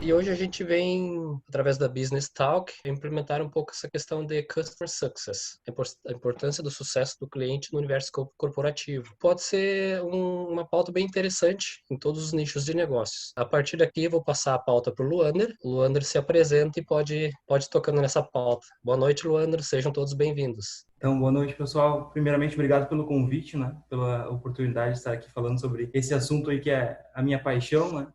E hoje a gente vem, através da Business Talk, implementar um pouco essa questão de Customer Success, a importância do sucesso do cliente no universo corporativo. Pode ser uma pauta bem interessante em todos os nichos de negócios. A partir daqui, eu vou passar a pauta para o Luander. O Luander se apresenta e pode ir tocando nessa pauta. Boa noite, Luander. Sejam todos bem-vindos. Então, boa noite, pessoal. Primeiramente, obrigado pelo convite, né? Pela oportunidade de estar aqui falando sobre esse assunto aí que é a minha paixão, né?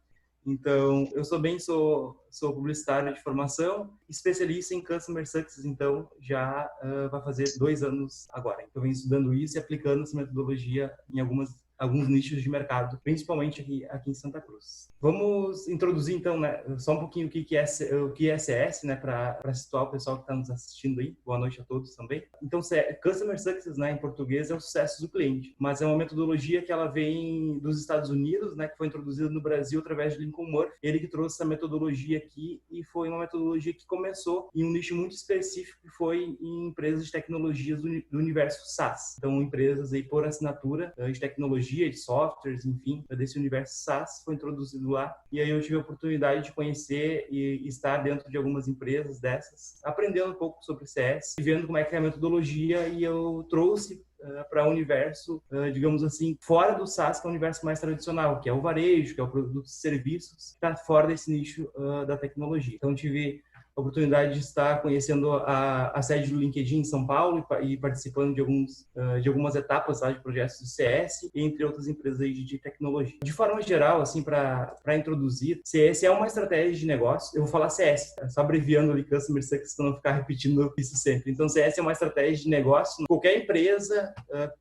Então, eu sou publicitário de formação, especialista em Customer Success, então já vai fazer 2 anos agora. Então, eu venho estudando isso e aplicando essa metodologia em alguns nichos de mercado, principalmente aqui em Santa Cruz. Vamos introduzir, então, né, só um pouquinho o que é CS, né, para situar o pessoal que está nos assistindo aí. Boa noite a todos também. Então, Customer Success, né, em português, é o sucesso do cliente, mas é uma metodologia que ela vem dos Estados Unidos, né, que foi introduzida no Brasil através de Lincoln Murphy. Ele que trouxe essa metodologia aqui e foi uma metodologia que começou em um nicho muito específico, que foi em empresas de tecnologias do universo SaaS. Então, empresas aí por assinatura de tecnologia, de softwares, enfim, desse universo SaaS foi introduzido lá. E aí eu tive a oportunidade de conhecer e estar dentro de algumas empresas dessas, aprendendo um pouco sobre CS, vendo como é que é a metodologia, e eu trouxe para o universo, digamos assim, fora do SaaS, que é o universo mais tradicional, que é o varejo, que é o produto e serviços, que está fora desse nicho da tecnologia. Então, tive a oportunidade de estar conhecendo a sede do LinkedIn em São Paulo e participando de algumas etapas lá de projetos de CS, entre outras empresas aí de tecnologia. De forma geral, assim, para introduzir, CS é uma estratégia de negócio. Eu vou falar CS, só abreviando ali Customer Success para não ficar repetindo isso sempre. Então, CS é uma estratégia de negócio. Qualquer empresa,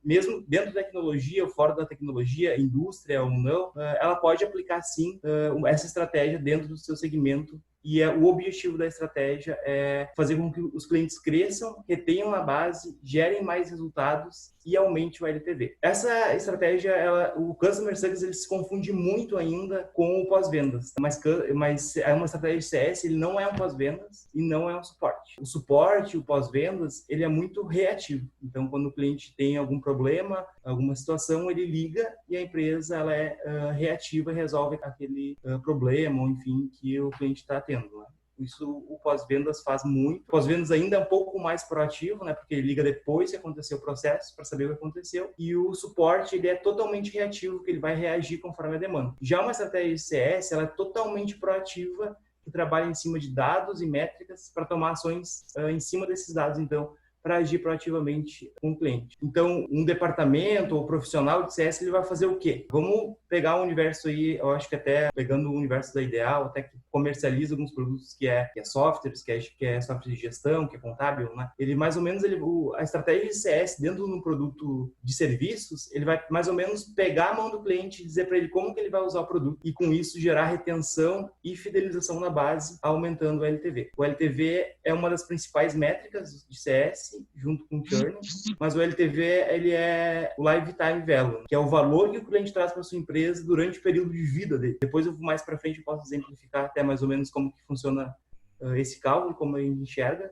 mesmo dentro da tecnologia ou fora da tecnologia, indústria ou não, ela pode aplicar sim essa estratégia dentro do seu segmento. E o objetivo da estratégia é fazer com que os clientes cresçam, retenham a base, gerem mais resultados e aumente o LTV. Essa estratégia, o Customer Success, ele se confunde muito ainda com o pós-vendas. Mas é uma estratégia de CS, ele não é um pós-vendas e não é um suporte. O suporte, o pós-vendas, ele é muito reativo. Então, quando o cliente tem algum problema, alguma situação, ele liga e a empresa ela é reativa e resolve aquele problema, ou enfim, que o cliente está tendo. Né? Isso o pós-vendas faz muito. O pós-vendas ainda é um pouco mais proativo, né? Porque ele liga depois que aconteceu o processo para saber o que aconteceu. E o suporte, ele é totalmente reativo, que ele vai reagir conforme a demanda. Já uma estratégia de CS, ela é totalmente proativa, que trabalha em cima de dados e métricas para tomar ações em cima desses dados, então, para agir proativamente com o cliente. Então, um departamento ou profissional de CS, ele vai fazer o quê? Vamos pegar o universo aí, eu acho que até pegando o universo da Ideal, até que comercializa alguns produtos que é softwares, que é software de gestão, que é contábil, né? Ele mais ou menos, a estratégia de CS dentro de um produto de serviços, ele vai mais ou menos pegar a mão do cliente e dizer para ele como que ele vai usar o produto e com isso gerar retenção e fidelização na base, aumentando o LTV. O LTV é uma das principais métricas de CS, junto com o churn, mas o LTV, ele é o Lifetime Value, que é o valor que o cliente traz para sua empresa durante o período de vida dele. Depois, mais para frente, eu posso exemplificar até mais ou menos como que funciona esse cálculo, como a gente enxerga.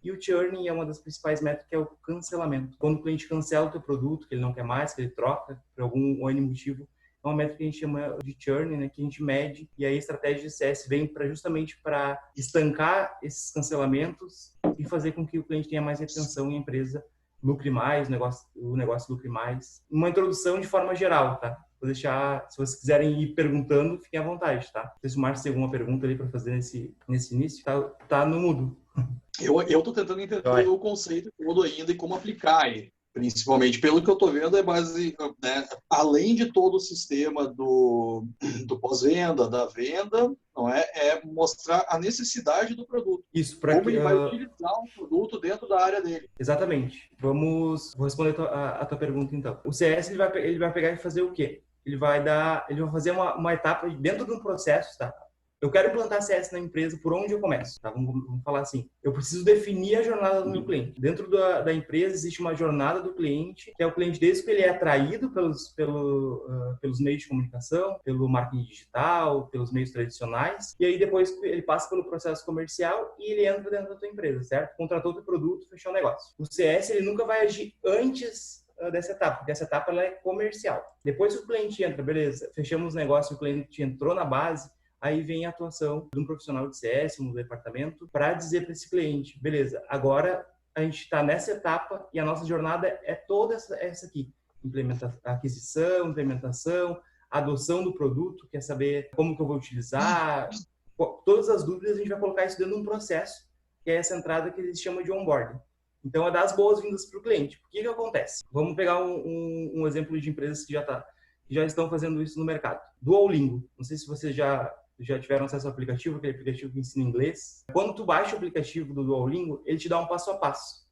E o churn é uma das principais métricas, que é o cancelamento. Quando o cliente cancela o teu produto, que ele não quer mais, que ele troca por algum ou N motivo, é uma métrica que a gente chama de churn, né, que a gente mede, e aí a estratégia de CS vem justamente para estancar esses cancelamentos e fazer com que o cliente tenha mais retenção e a empresa lucre mais, o negócio lucre mais. Uma introdução de forma geral, tá? Vou deixar, se vocês quiserem ir perguntando, fiquem à vontade, tá? Não sei se o Márcio tem alguma pergunta ali para fazer nesse início, tá no mudo. Eu estou tentando entender o conceito todo ainda e como aplicar ele. Principalmente, pelo que eu estou vendo, é base, né, além de todo o sistema do pós-venda, da venda, não é mostrar a necessidade do produto. Isso, como ele vai utilizar o produto dentro da área dele. Exatamente. Vou responder a tua pergunta, então. O CS, ele vai pegar e fazer o quê? Ele vai fazer uma etapa dentro de um processo, tá? Eu quero implantar CS na empresa, por onde eu começo? Tá? Vamos falar assim. Eu preciso definir a jornada do meu cliente. Dentro da empresa existe uma jornada do cliente, que é o cliente desde que ele é atraído pelos meios de comunicação, pelo marketing digital, pelos meios tradicionais, e aí depois ele passa pelo processo comercial e ele entra dentro da tua empresa, certo? Contratou teu produto, fechou o negócio. O CS, ele nunca vai agir antes dessa etapa, porque essa etapa ela é comercial. Depois que o cliente entra, beleza, fechamos o negócio, o cliente entrou na base, aí vem a atuação de um profissional de CS, um departamento, para dizer para esse cliente, beleza, agora a gente está nessa etapa e a nossa jornada é toda essa aqui. Aquisição, implementação, adoção do produto, quer saber como que eu vou utilizar, todas as dúvidas a gente vai colocar isso dentro de um processo, que é essa entrada que eles chamam de onboarding. Então, é dar as boas-vindas para o cliente. O que acontece? Vamos pegar um exemplo de empresas que já estão fazendo isso no mercado. Duolingo. Não sei se vocês já tiveram acesso ao aplicativo, aquele aplicativo que ensina inglês. Quando tu baixa o aplicativo do Duolingo, ele te dá um passo a passo.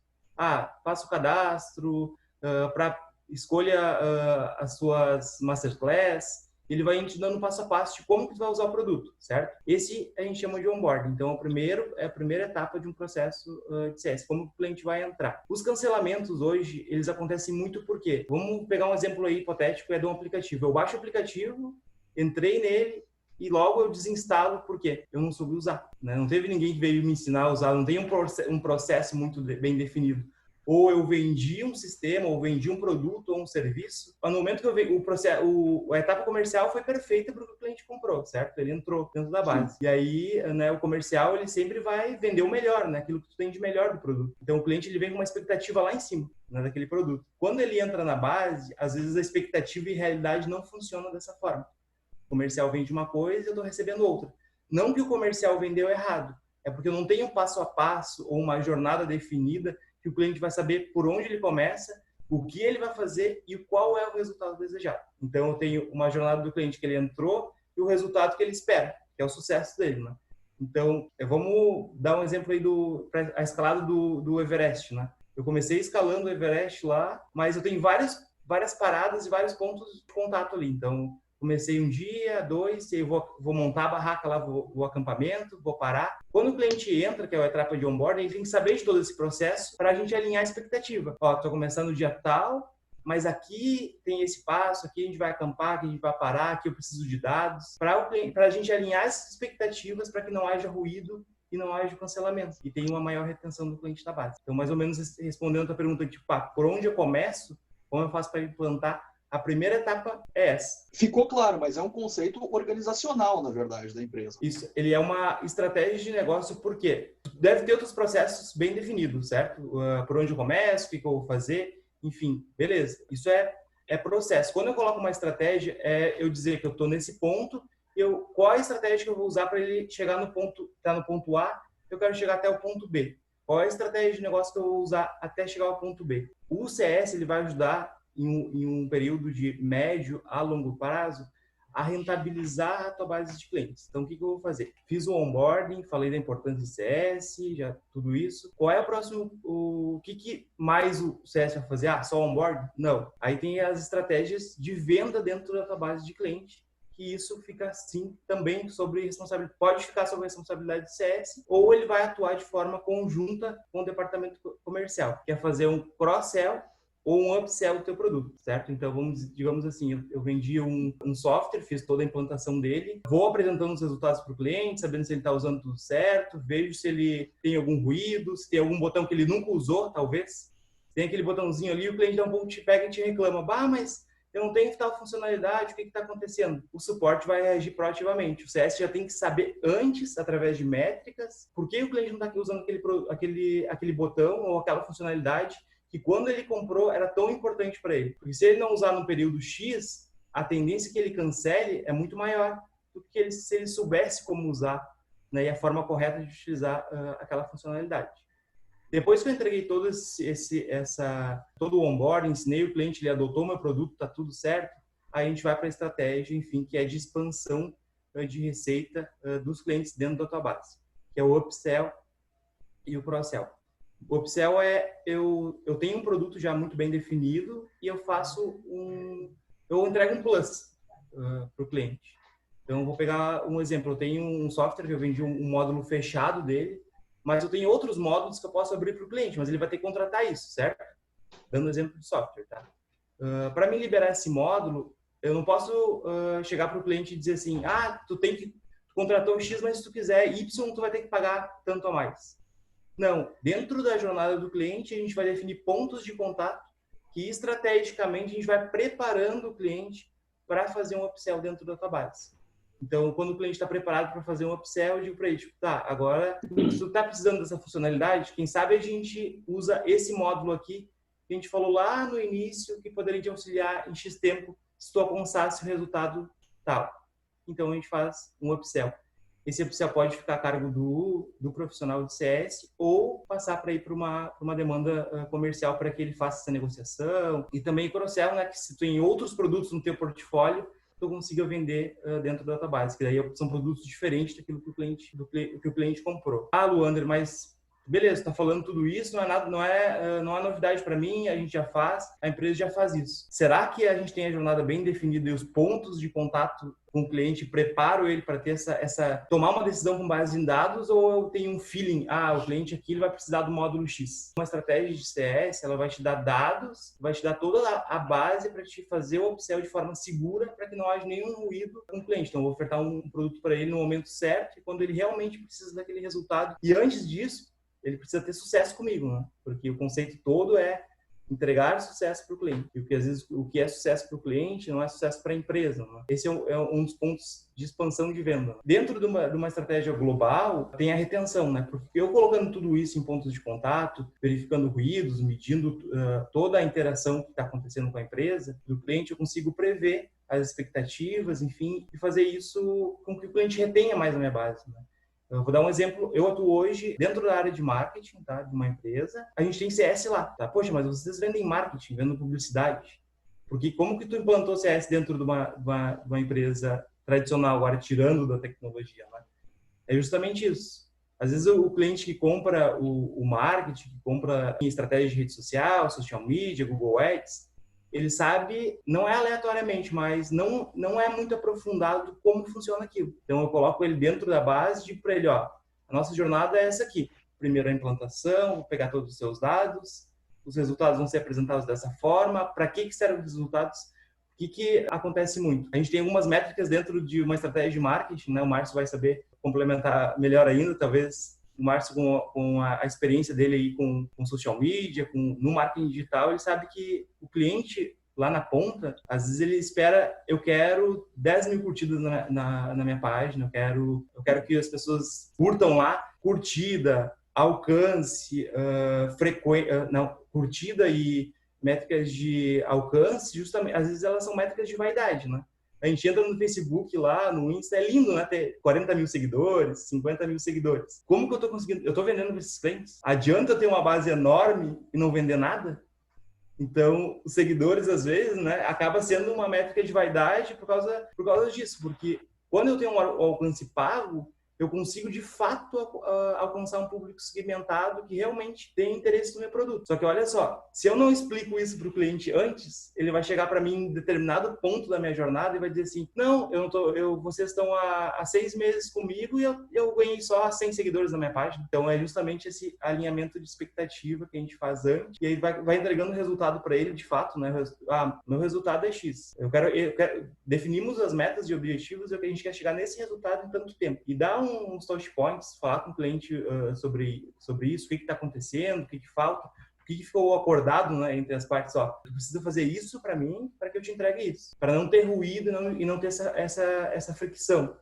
Faça o cadastro, escolha as suas masterclass. Ele vai te dando passo a passo de como que tu vai usar o produto, certo? Esse a gente chama de onboarding. Então, é a primeira etapa de um processo de CS, como o cliente vai entrar. Os cancelamentos hoje, eles acontecem muito porque, vamos pegar um exemplo aí hipotético, é de um aplicativo. Eu baixo o aplicativo, entrei nele e logo eu desinstalo porque eu não soube usar, né? Não teve ninguém que veio me ensinar a usar, não tem um processo muito bem definido. Ou eu vendi um sistema, ou vendi um produto ou um serviço. No momento que eu vendi a etapa comercial foi perfeita para o que o cliente comprou, certo? Ele entrou dentro da base. E aí, né, o comercial, ele sempre vai vender o melhor, né? Aquilo que tu tem de melhor do produto. Então, o cliente, ele vem com uma expectativa lá em cima, né, daquele produto. Quando ele entra na base, às vezes a expectativa e realidade não funcionam dessa forma. O comercial vende uma coisa e eu estou recebendo outra. Não que o comercial vendeu errado, é porque eu não tenho um passo a passo ou uma jornada definida que o cliente vai saber por onde ele começa, o que ele vai fazer e qual é o resultado desejado. Então, eu tenho uma jornada do cliente que ele entrou e o resultado que ele espera, que é o sucesso dele, né? Então, vamos dar um exemplo aí a escalada do Everest, né? Eu comecei escalando o Everest lá, mas eu tenho várias paradas e vários pontos de contato ali. Então, comecei um dia, 2, e aí vou montar a barraca lá, o acampamento, vou parar. Quando o cliente entra, que é a etapa de onboarding, ele tem que saber de todo esse processo para a gente alinhar a expectativa. Estou começando no dia tal, mas aqui tem esse passo, aqui a gente vai acampar, aqui a gente vai parar, aqui eu preciso de dados. Para a gente alinhar essas expectativas para que não haja ruído e não haja cancelamento. E tenha uma maior retenção do cliente da base. Então, mais ou menos respondendo a tua pergunta, tipo, por onde eu começo, como eu faço para implantar? A primeira etapa é essa. Ficou claro, mas é um conceito organizacional, na verdade, da empresa. Isso, ele é uma estratégia de negócio porque deve ter outros processos bem definidos, certo? Por onde eu começo, o que eu vou fazer, enfim, beleza. Isso é processo. Quando eu coloco uma estratégia, é eu dizer que eu estou nesse ponto, qual a estratégia que eu vou usar para ele chegar no ponto A, eu quero chegar até o ponto B. Qual é a estratégia de negócio que eu vou usar até chegar ao ponto B? O CS, ele vai ajudar em um período de médio a longo prazo, a rentabilizar a tua base de clientes. Então, o que eu vou fazer? Fiz o onboarding, falei da importância do CS, já tudo isso. Qual é o próximo? O que mais o CS vai fazer? Só onboarding? Não. Aí tem as estratégias de venda dentro da tua base de cliente, que isso fica, sim, também sobre responsabilidade. Pode ficar sob responsabilidade do CS, ou ele vai atuar de forma conjunta com o departamento comercial, que é fazer um cross-sell ou um upsell do teu produto, certo? Então, digamos assim, eu vendi um software, fiz toda a implantação dele, vou apresentando os resultados para o cliente, sabendo se ele está usando tudo certo, vejo se ele tem algum ruído, se tem algum botão que ele nunca usou, talvez. Tem aquele botãozinho ali, o cliente dá um pouco, te pega e te reclama, mas eu não tenho tal funcionalidade, o que está acontecendo? O suporte vai reagir proativamente. O CS já tem que saber antes, através de métricas, por que o cliente não está usando aquele botão ou aquela funcionalidade que quando ele comprou era tão importante para ele. Porque se ele não usar no período X, a tendência que ele cancele é muito maior do que se ele soubesse como usar, né, e a forma correta de utilizar aquela funcionalidade. Depois que eu entreguei todo o onboarding, ensinei o cliente, ele adotou meu produto, está tudo certo, aí a gente vai para a estratégia, enfim, que é de expansão de receita dos clientes dentro da tua base, que é o upsell e o cross-sell. O upsell eu tenho um produto já muito bem definido e eu entrego um plus para o cliente. Então, eu vou pegar um exemplo. Eu tenho um software que eu vendi um módulo fechado dele, mas eu tenho outros módulos que eu posso abrir para o cliente, mas ele vai ter que contratar isso, certo? Dando exemplo de software, tá? Para me liberar esse módulo, eu não posso chegar para o cliente e dizer assim, tu contratou X, mas se tu quiser Y, tu vai ter que pagar tanto a mais. Não, dentro da jornada do cliente, a gente vai definir pontos de contato que estrategicamente a gente vai preparando o cliente para fazer um upsell dentro da tua base. Então, quando o cliente está preparado para fazer um upsell, eu digo para ele, tipo, tá, agora, se tu está precisando dessa funcionalidade, quem sabe a gente usa esse módulo aqui, que a gente falou lá no início, que poderia te auxiliar em X tempo, se tu alcançasse o resultado tal. Então, a gente faz um upsell. Esse upsell pode ficar a cargo do profissional de CS ou passar para ir para uma demanda comercial para que ele faça essa negociação. E também cross-sell, né, que se tu tem outros produtos no teu portfólio, tu consiga vender dentro da database, que daí são produtos diferentes daquilo que o cliente comprou. Ah, Luander, mas beleza, tá falando tudo isso, não é nada, não é novidade para mim, a gente já faz, a empresa já faz isso. Será que a gente tem a jornada bem definida e os pontos de contato com o cliente, preparo ele para ter tomar uma decisão com base em dados, ou eu tenho um feeling, o cliente aqui ele vai precisar do módulo X. Uma estratégia de CS, ela vai te dar dados, vai te dar toda a base para te fazer o upsell de forma segura, para que não haja nenhum ruído com o cliente. Então, eu vou ofertar um produto para ele no momento certo, e quando ele realmente precisa daquele resultado. E antes disso, ele precisa ter sucesso comigo, né? Porque o conceito todo é entregar sucesso para o cliente. E porque às vezes o que é sucesso para o cliente não é sucesso para a empresa, né? Esse é um dos pontos de expansão de venda. Dentro de uma estratégia global, tem a retenção, né? Porque eu colocando tudo isso em pontos de contato, verificando ruídos, medindo toda a interação que está acontecendo com a empresa, do cliente, eu consigo prever as expectativas, enfim, e fazer isso com que o cliente retenha mais a minha base, né? Eu vou dar um exemplo. Eu atuo hoje dentro da área de marketing, tá? De uma empresa. A gente tem CS lá, tá? Poxa, mas vocês vendem marketing, vendem publicidade. Porque como que tu implantou CS dentro de uma empresa tradicional, agora tirando da tecnologia, né? É justamente isso. Às vezes o cliente que compra o marketing, que compra em estratégia de rede social, social media, Google Ads, ele sabe, não é aleatoriamente, mas não é muito aprofundado como funciona aquilo. Então, eu coloco ele dentro da base e digo para ele, ó, a nossa jornada é essa aqui. Primeiro a implantação, vou pegar todos os seus dados, os resultados vão ser apresentados dessa forma, para que servem os resultados, o que acontece muito. A gente tem algumas métricas dentro de uma estratégia de marketing, né? O Márcio vai saber complementar melhor ainda, talvez o Márcio, com a experiência dele aí com social media, no marketing digital, ele sabe que o cliente lá na ponta, às vezes ele espera, eu quero 10 mil curtidas na minha página, eu quero que as pessoas curtam lá, curtida, alcance, curtida e métricas de alcance, justamente, às vezes elas são métricas de vaidade, né? A gente entra no Facebook lá, no Insta, é lindo, né? Ter 40 mil seguidores, 50 mil seguidores. Como que eu tô conseguindo? Eu tô vendendo para esses clientes? Adianta eu ter uma base enorme e não vender nada? Então, os seguidores, às vezes, né, acaba sendo uma métrica de vaidade por causa disso. Porque quando eu tenho um alcance pago, eu consigo, de fato, alcançar um público segmentado que realmente tem interesse no meu produto. Só que, olha só, se eu não explico isso para o cliente antes, ele vai chegar para mim em determinado ponto da minha jornada e vai dizer assim, não, vocês estão há 6 meses comigo e eu ganhei só 100 seguidores na minha página. Então, é justamente esse alinhamento de expectativa que a gente faz antes e aí vai entregando o resultado para ele, de fato, né? Meu resultado é X. Definimos as metas e objetivos e a gente quer chegar nesse resultado em tanto tempo. E dá uns touch points, falar com o cliente sobre isso, o que está acontecendo, o que falta, o que ficou acordado, né, entre as partes. Ó, tu precisa fazer isso para mim, para que eu te entregue isso, para não ter ruído e não ter essa fricção.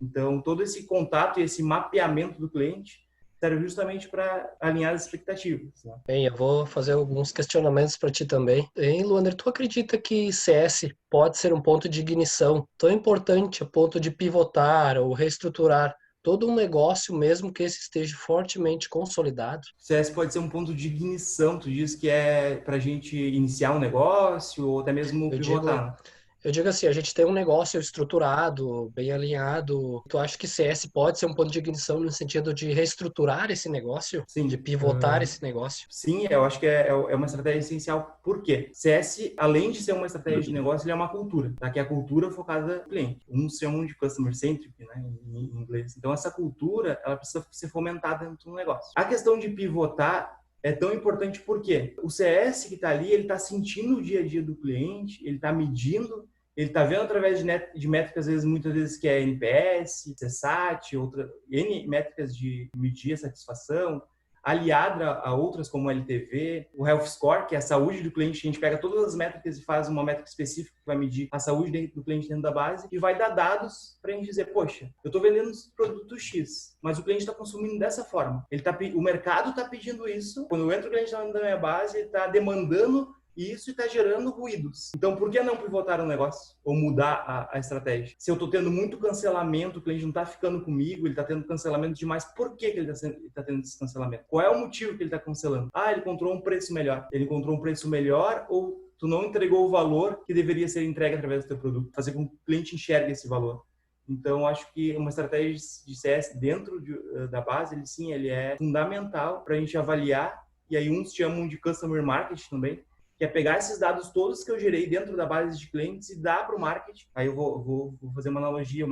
Então, todo esse contato e esse mapeamento do cliente serve justamente para alinhar as expectativas, né? Bem, eu vou fazer alguns questionamentos para ti também. Hein, Luander, tu acredita que CS pode ser um ponto de ignição tão importante a ponto de pivotar ou reestruturar todo um negócio, mesmo que esse esteja fortemente consolidado? CS pode ser um ponto de ignição, tu diz que é para a gente iniciar um negócio ou até mesmo pivotar. Eu digo assim, a gente tem um negócio estruturado, bem alinhado. Tu acha que CS pode ser um ponto de ignição no sentido de reestruturar esse negócio? Sim. De pivotar esse negócio? Sim, eu acho que é uma estratégia essencial. Por quê? CS, além de ser uma estratégia de negócio, ele é uma cultura, tá? Que é a cultura focada no cliente. Uns chamam de customer centric, né, em inglês. Então, essa cultura, ela precisa ser fomentada dentro do negócio. A questão de pivotar é tão importante porque o CS que está ali, ele está sentindo o dia a dia do cliente, ele está medindo, ele está vendo através de métricas, muitas vezes que é NPS, CSAT, N métricas de medir a satisfação, aliada a outras como o LTV, o Health Score, que é a saúde do cliente. A gente pega todas as métricas e faz uma métrica específica que vai medir a saúde do cliente dentro da base e vai dar dados para a gente dizer, poxa, eu estou vendendo produto X, mas o cliente está consumindo dessa forma. O mercado está pedindo isso. Quando entra o cliente dentro da minha base, ele está demandando isso e está gerando ruídos. Então, por que não pivotar o negócio? Ou mudar a estratégia? Se eu estou tendo muito cancelamento, o cliente não está ficando comigo, ele está tendo cancelamento demais, por que ele está tendo esse cancelamento? Qual é o motivo que ele está cancelando? Ah, ele encontrou um preço melhor. Ele encontrou um preço melhor ou tu não entregou o valor que deveria ser entregue através do teu produto? Fazer com que o cliente enxergue esse valor. Então, acho que uma estratégia de CS dentro da base, ele é fundamental para a gente avaliar. E aí uns chamam de Customer Marketing também, que é pegar esses dados todos que eu gerei dentro da base de clientes e dar para o marketing. Aí eu vou fazer uma analogia, o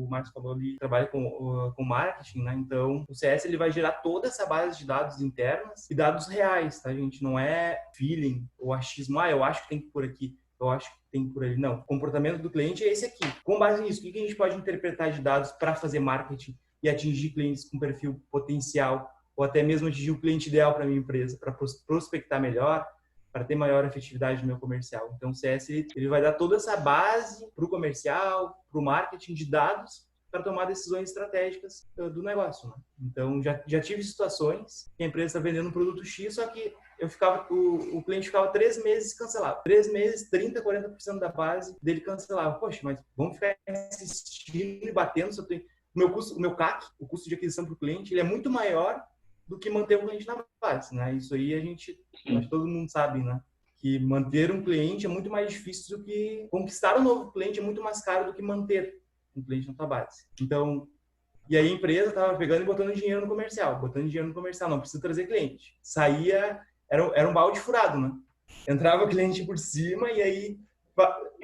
Marcos falou ali, trabalha com marketing, né? Então, o CS ele vai gerar toda essa base de dados internas e dados reais, tá, gente? Não é feeling ou achismo, eu acho que tem que ir por aqui, eu acho que tem que ir por ali. Não, o comportamento do cliente é esse aqui. Com base nisso, o que a gente pode interpretar de dados para fazer marketing e atingir clientes com perfil potencial ou até mesmo atingir o cliente ideal para a minha empresa, para prospectar melhor, para ter maior efetividade no meu comercial. Então, o CS ele vai dar toda essa base para o comercial, para o marketing de dados, para tomar decisões estratégicas do negócio, né? Então, já tive situações que a empresa está vendendo um produto X, só que o cliente ficava 3 meses e cancelava. 3 meses, 30%, 40% da base dele cancelava. Poxa, mas vamos ficar insistindo e batendo. O meu CAC, o custo de aquisição para o cliente, ele é muito maior do que manter um cliente na base, né? Isso aí acho que todo mundo sabe, né? Que manter um cliente é muito mais difícil do que conquistar um novo cliente, é muito mais caro do que manter um cliente na tua base. Então, e aí a empresa estava pegando e botando dinheiro no comercial, não precisa trazer cliente. Saía, era um balde furado, né? Entrava cliente por cima e aí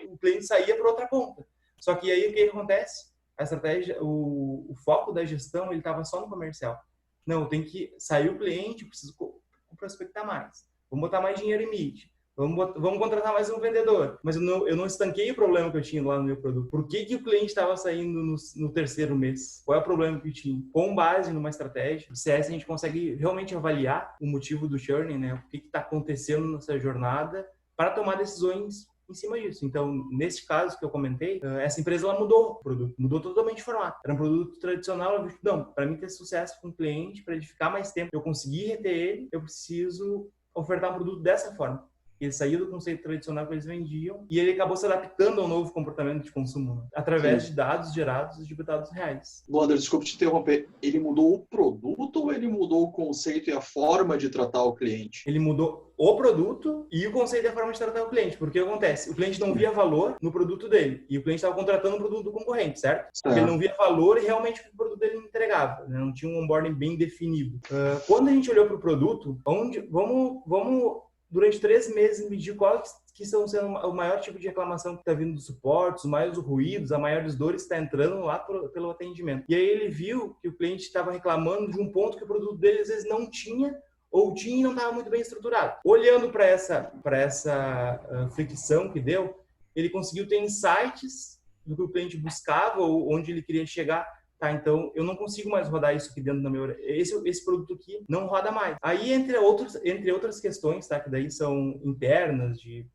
o cliente saía por outra ponta. Só que aí o que acontece? A estratégia, o foco da gestão, ele estava só no comercial. Não, tem que sair o cliente, preciso prospectar mais. Vamos botar mais dinheiro em mídia. Vamos contratar mais um vendedor. Mas eu não estanquei o problema que eu tinha lá no meu produto. Por que o cliente estava saindo no terceiro mês? Qual é o problema que eu tinha? Com base numa estratégia, o CS a gente consegue realmente avaliar o motivo do churn, né? O que está acontecendo nessa jornada para tomar decisões em cima disso. Então, nesse caso que eu comentei, essa empresa ela mudou o produto, mudou totalmente o formato. Era um produto tradicional, não, para mim ter sucesso com o cliente, para ele ficar mais tempo, eu conseguir reter ele, eu preciso ofertar um produto dessa forma. Ele saiu do conceito tradicional que eles vendiam e ele acabou se adaptando ao novo comportamento de consumo, né? Através de dados gerados de dados reais. Wander, desculpa te interromper. Ele mudou o produto ou ele mudou o conceito e a forma de tratar o cliente? Ele mudou o produto e o conceito e a forma de tratar o cliente. Porque o que acontece? O cliente não via valor no produto dele e o cliente estava contratando um produto do concorrente, certo? Porque ele não via valor e realmente o produto dele não entregava, né? Não tinha um onboarding bem definido. Quando a gente olhou para o produto, vamos durante 3 meses medir qual que estão sendo o maior tipo de reclamação que está vindo dos suportes, os maiores ruídos, a maiores dores que está entrando lá pelo atendimento. E aí ele viu que o cliente estava reclamando de um ponto que o produto dele às vezes não tinha, ou tinha e não estava muito bem estruturado. Olhando para essa fricção que deu, ele conseguiu ter insights do que o cliente buscava ou onde ele queria chegar. Tá, então eu não consigo mais rodar isso aqui dentro da minha... Esse produto aqui não roda mais. Aí, entre outras questões, tá, que daí são internas, de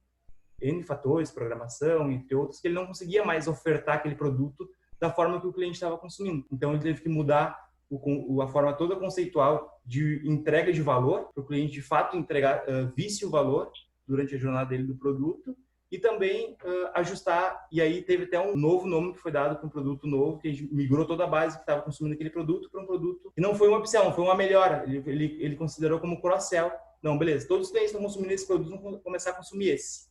N fatores, programação, entre outros, que ele não conseguia mais ofertar aquele produto da forma que o cliente estava consumindo. Então, ele teve que mudar a forma toda conceitual de entrega de valor, para o cliente, de fato, visse o valor durante a jornada dele do produto, e também ajustar, e aí teve até um novo nome que foi dado para um produto novo, que a gente migrou toda a base que estava consumindo aquele produto para um produto que não foi uma opção, foi uma melhora. Ele considerou como cross-sell. Não, beleza, todos os clientes que estão consumindo esse produto vão começar a consumir esse,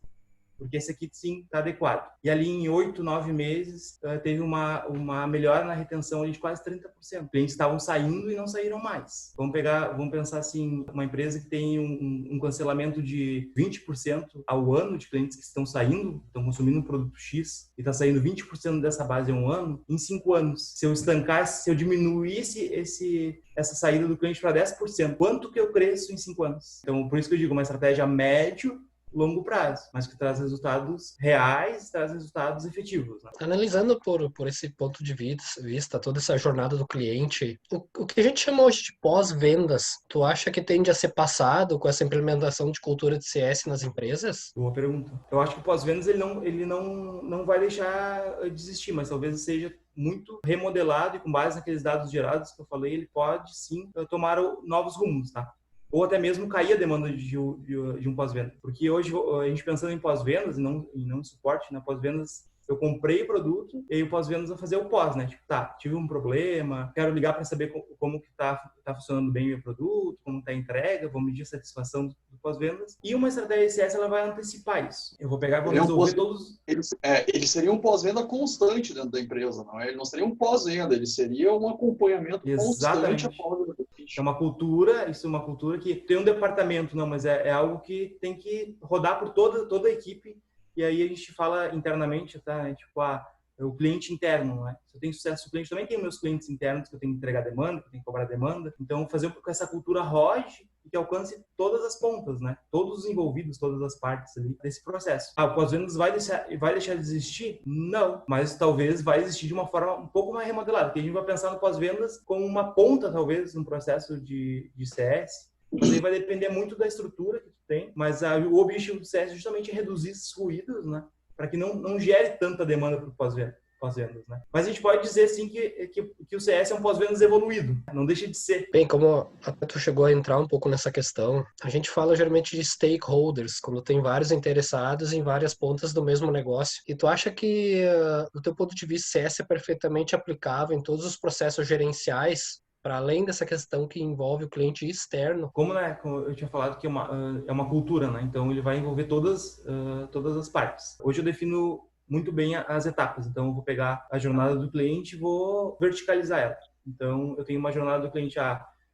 porque esse aqui sim está adequado. E ali em 8, 9 meses teve uma melhora na retenção ali de quase 30%. Clientes estavam saindo e não saíram mais. Vamos pensar assim, uma empresa que tem um cancelamento de 20% ao ano de clientes que estão saindo, estão consumindo um produto X e está saindo 20% dessa base em um ano, em 5 anos. Se eu diminuísse essa saída do cliente para 10%, quanto que eu cresço em 5 anos? Então, por isso que eu digo, uma estratégia a médio longo prazo, mas que traz resultados reais, traz resultados efetivos, né? Analisando por esse ponto de vista, toda essa jornada do cliente, o que a gente chama hoje de pós-vendas, tu acha que tende a ser passado com essa implementação de cultura de CS nas empresas? Boa pergunta. Eu acho que o pós-vendas ele não vai deixar de existir, mas talvez seja muito remodelado e com base naqueles dados gerados que eu falei, ele pode sim tomar novos rumos, tá? Ou até mesmo cair a demanda de um pós-venda. Porque hoje, a gente pensando em pós-vendas e não em suporte, na pós-vendas, eu comprei o produto e aí o pós-vendas vai fazer o pós, né? Tipo, tá, tive um problema, quero ligar para saber como que tá funcionando bem o meu produto, como tá a entrega, vou medir a satisfação do pós-vendas. E uma estratégia CS, ela vai antecipar isso. Eu vou pegar e vou resolver todos... Ele seria um pós-venda constante dentro da empresa, não é? Ele não seria um pós-venda, ele seria um acompanhamento constante após o é uma cultura, isso é uma cultura que tem um departamento, não, mas é algo que tem que rodar por toda a equipe. E aí a gente fala internamente, tá? Tipo, o cliente interno, né? Se eu tenho sucesso, o cliente também tem meus clientes internos que eu tenho que entregar demanda, que eu tenho que cobrar demanda. Então, fazer com que essa cultura rode e que alcance todas as pontas, né? Todos os envolvidos, todas as partes ali desse processo. O pós-vendas vai deixar de existir? Não, mas talvez vai existir de uma forma um pouco mais remodelada, porque a gente vai pensar no pós-vendas como uma ponta, talvez, num processo de CS. Mas aí vai depender muito da estrutura que tu tem, mas o objetivo do CS justamente é reduzir esses ruídos, né? Para que não gere tanta demanda para o pós-vendas, né? Mas a gente pode dizer, sim, que o CS é um pós-vendas evoluído, não deixa de ser. Bem, como até tu chegou a entrar um pouco nessa questão, a gente fala geralmente de stakeholders, quando tem vários interessados em várias pontas do mesmo negócio. E tu acha que, do teu ponto de vista, CS é perfeitamente aplicável em todos os processos gerenciais, para além dessa questão que envolve o cliente externo? Como eu tinha falado que é uma cultura, né? Então ele vai envolver todas as partes. Hoje eu defino muito bem as etapas. Então eu vou pegar a jornada do cliente e vou verticalizar ela. Então eu tenho uma jornada do cliente,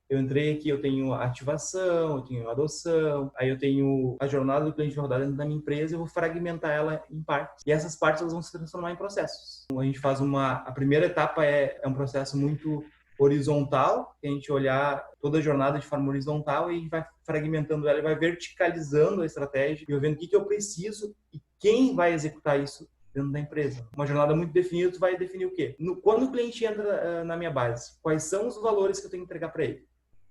eu entrei aqui, eu tenho a ativação, eu tenho a adoção, aí eu tenho a jornada do cliente rodada dentro da minha empresa e eu vou fragmentar ela em partes. E essas partes elas vão se transformar em processos. Então, a gente faz a primeira etapa é um processo muito horizontal, que a gente olhar toda a jornada de forma horizontal e vai fragmentando ela e vai verticalizando a estratégia e eu vendo o que eu preciso e quem vai executar isso dentro da empresa. Uma jornada muito definida, tu vai definir o quê? Quando o cliente entra na minha base, quais são os valores que eu tenho que entregar para ele?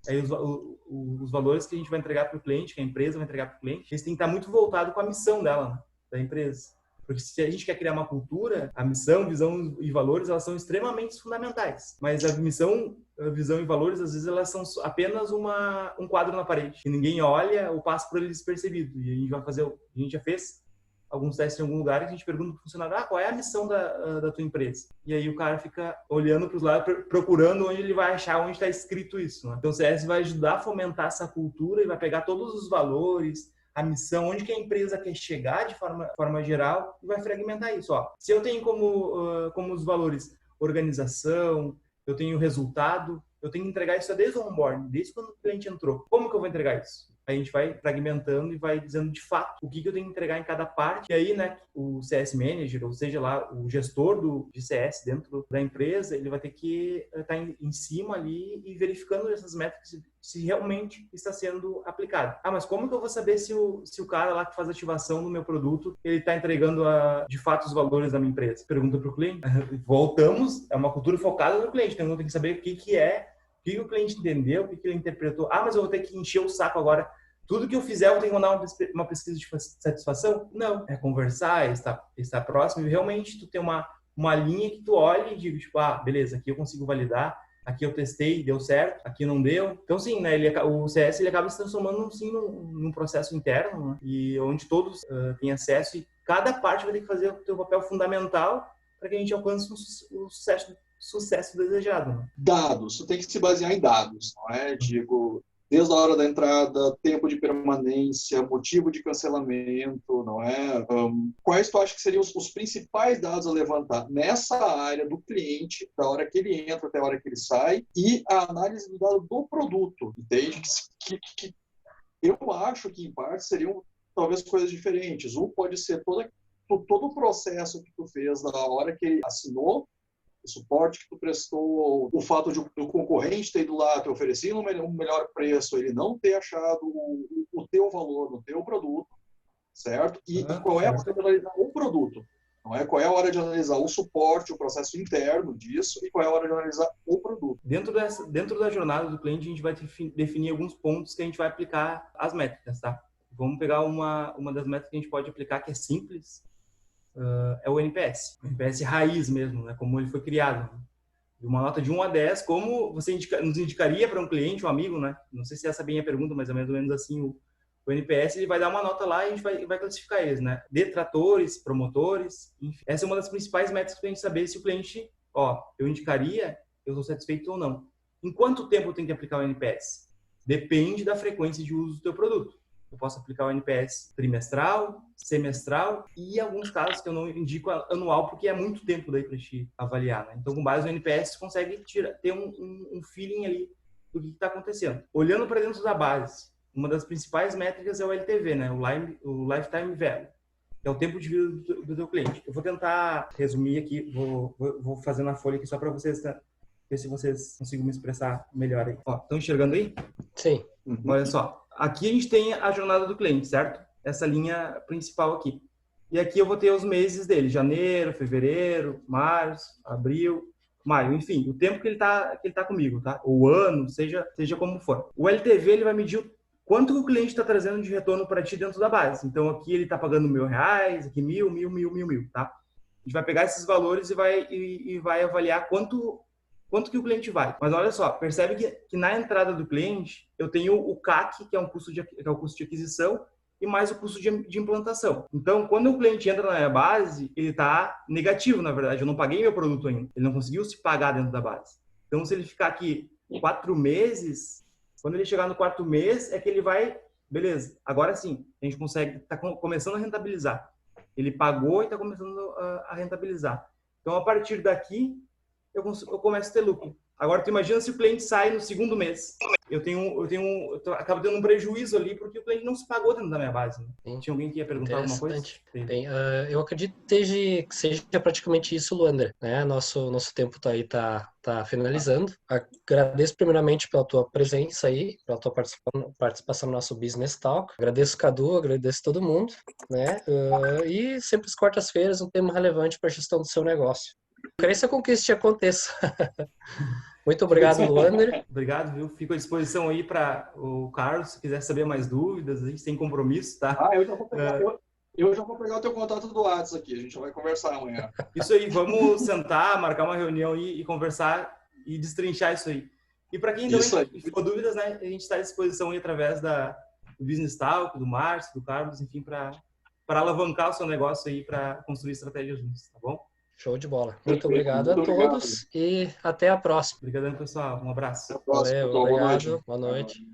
Aí os valores que a gente vai entregar para o cliente, que a empresa vai entregar para o cliente, eles têm que estar muito voltados com a missão dela, né, da empresa. Porque se a gente quer criar uma cultura, a missão, visão e valores, elas são extremamente fundamentais. Mas a missão, a visão e valores, às vezes, elas são apenas um quadro na parede. Que ninguém olha ou passa por ele despercebido. E a gente já fez alguns testes em algum lugar que a gente pergunta para o funcionário, qual é a missão da tua empresa? E aí o cara fica olhando para os lados, procurando onde ele vai achar, onde está escrito isso. Né? Então o CS vai ajudar a fomentar essa cultura e vai pegar todos os valores, a missão, onde que a empresa quer chegar de forma geral e vai fragmentar isso. Se eu tenho como os valores organização, eu tenho resultado, eu tenho que entregar isso desde o onboarding, desde quando o cliente entrou. Como que eu vou entregar isso? A gente vai fragmentando e vai dizendo de fato o que eu tenho que entregar em cada parte. E aí, né, o CS Manager, ou seja lá, o gestor de CS dentro da empresa, ele vai ter que estar em cima ali e verificando essas métricas se realmente está sendo aplicado. Mas como que eu vou saber se o cara lá que faz ativação no meu produto, ele está entregando de fato os valores da minha empresa? Pergunta para o cliente. Voltamos, é uma cultura focada no cliente, então eu tenho que saber o que o cliente entendeu, o que ele interpretou. Mas eu vou ter que encher o saco agora. Tudo que eu fizer, eu tenho que mandar uma pesquisa de satisfação? Não. É conversar, estar próximo. E realmente, tu tem uma linha que tu olha e diga, tipo, beleza, aqui eu consigo validar, aqui eu testei, deu certo, aqui não deu. Então, sim, né, o CS ele acaba se transformando, sim, num processo interno, né, e onde todos têm acesso e cada parte vai ter que fazer o seu papel fundamental para que a gente alcance o sucesso desejado. Né? Dados, tu tem que se basear em dados, não é? Digo, desde a hora da entrada, tempo de permanência, motivo de cancelamento, não é? Quais tu acha que seriam os principais dados a levantar nessa área do cliente, da hora que ele entra até a hora que ele sai, e a análise do dado do produto, entende? Que eu acho que, em parte, seriam talvez coisas diferentes. Um pode ser todo o processo que tu fez da hora que ele assinou, o suporte que tu prestou, o fato de o concorrente ter ido lá te oferecendo um melhor preço, ele não ter achado o teu valor no teu produto, certo? E qual é a hora de analisar o produto? Não é qual é a hora de analisar o suporte, o processo interno disso e qual é a hora de analisar o produto. Dentro da jornada do cliente, a gente vai definir alguns pontos que a gente vai aplicar as métricas, tá? Vamos pegar uma das métricas que a gente pode aplicar, que é simples, é o NPS. O NPS raiz mesmo, né? Como ele foi criado. Uma nota de 1 a 10, como você nos indicaria para um cliente, um amigo, né? Não sei se essa é bem a pergunta, mas é mais ou menos assim. O NPS, ele vai dar uma nota lá e a gente vai classificar eles, né? Detratores, promotores, enfim. Essa é uma das principais métricas para a gente saber se o cliente, eu indicaria, eu estou satisfeito ou não. Em quanto tempo eu tenho que aplicar o NPS? Depende da frequência de uso do teu produto. Eu posso aplicar o NPS trimestral, semestral e, em alguns casos, que eu não indico anual, porque é muito tempo daí para te avaliar, né? Então, com base no NPS, você consegue ter um feeling ali do que está acontecendo. Olhando para dentro da base, uma das principais métricas é o LTV, né? O Lifetime Value, que é o tempo de vida do teu cliente. Eu vou tentar resumir aqui, vou fazer na folha aqui só para vocês, ver se vocês conseguem me expressar melhor aí. Estão enxergando aí? Sim. Olha só. Aqui a gente tem a jornada do cliente, certo? Essa linha principal aqui. E aqui eu vou ter os meses dele. Janeiro, fevereiro, março, abril, maio. Enfim, o tempo que ele tá comigo, tá? O ano, seja como for. O LTV, ele vai medir quanto o cliente está trazendo de retorno para ti dentro da base. Então, aqui ele está pagando R$1.000, aqui 1.000, tá? A gente vai pegar esses valores e vai avaliar quanto que o cliente vai. Mas olha só, percebe que na entrada do cliente, eu tenho o CAC, que é o custo de aquisição, e mais o custo de implantação. Então, quando o cliente entra na minha base, ele está negativo, na verdade. Eu não paguei meu produto ainda. Ele não conseguiu se pagar dentro da base. Então, se ele ficar aqui 4 meses, quando ele chegar no 4º mês, é que ele vai... Beleza, agora sim, a gente consegue... Está começando a rentabilizar. Ele pagou e está começando a rentabilizar. Então, a partir daqui, eu começo a ter lucro. Agora, tu imagina se o cliente sai no 2º mês. Eu acabo tendo um prejuízo ali porque o cliente não se pagou dentro da minha base. Né? Tinha alguém que ia perguntar alguma coisa? Tem. Eu acredito que seja praticamente isso, Luander. Né? Nosso tempo tá finalizando. Agradeço primeiramente pela tua presença aí, pela tua participação no nosso Business Talk. Agradeço o Cadu, agradeço todo mundo. Né? E sempre às quartas-feiras um tema relevante para a gestão do seu negócio. Quero que essa conquista aconteça. Muito obrigado, Luander. Obrigado, viu? Fico à disposição aí para o Carlos, se quiser saber mais dúvidas, a gente tem compromisso, tá? Eu já vou pegar o teu contato do WhatsApp aqui, a gente vai conversar amanhã. Isso aí, vamos sentar, marcar uma reunião e conversar e destrinchar isso aí. E para quem também ficou dúvidas, né, a gente está à disposição aí através do Business Talk, do Márcio, do Carlos, enfim, para alavancar o seu negócio aí, para construir estratégias juntos, tá bom? Show de bola. Muito obrigado a todos e até a próxima. Obrigadão, pessoal. Um abraço. Até a próxima. Valeu, obrigado. Boa noite.